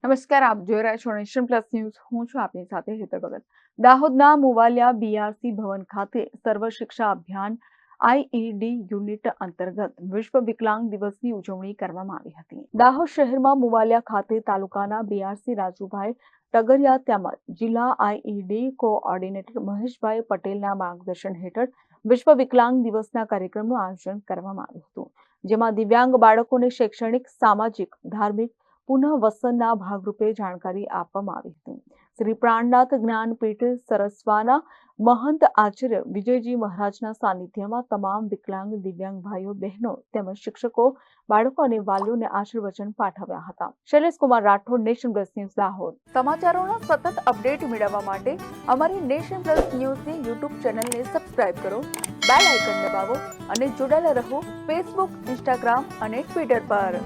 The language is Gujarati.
નમસ્કાર, આપ જોઈ રહ્યા છો નેશન પ્લસ ન્યૂઝ. હું છું આપની સાથે હેતર ભગત. દાહોદના મુવાલિયા બીઆરસી ભવન ખાતે સર્વ શિક્ષા અભિયાન આઈઈડી યુનિટ અંતર્ગત વિશ્વ વિકલાંગ દિવસની ઉજવણી કરવામાં આવી હતી. દાહોદ શહેરમાં મુવાલિયા ખાતે તાલુકાના બીઆરસી રાજુભાઈ ટગરિયા તેમજ જિલ્લા આઈઈડી કોઓર્ડિનેટર મહેશભાઈ પટેલના માર્ગદર્શન હેઠળ વિશ્વ વિકલાંગ દિવસના કાર્યક્રમનું આયોજન કરવામાં આવ્યું હતું, જેમાં દિવ્યાંગ બાળકોને શૈક્ષણિક, સામાજિક, ધાર્મિક પુનઃવસનના ભાગરૂપે જાણકારી આપવામાં આવી હતી. શ્રી પ્રાણનાથ જ્ઞાનપીઠ સરસ્વાના મહંત આચાર્ય વિજયજી મહારાજના સાનિધ્યમાં તમામ વિકલાંગ દિવ્યાંગ ભાઈઓ બહેનો તેમજ શિક્ષકો, બાળકો અને વાલીઓને આશીર્વચન પાઠવ્યા હતા. Shaileshkumar Rathod, nation plus news, Dahod. સમાચારોના સતત અપડેટ મેળવવા માટે અમારી નેશન પ્લસ ન્યૂઝની યુટ્યુબ ચેનલને સબસ્ક્રાઇબ કરો, બેલ આઇકન દબાવો અને જોડાયેલા રહો ફેસબુક, ઇન્સ્ટાગ્રામ અને ટ્વિટર પર.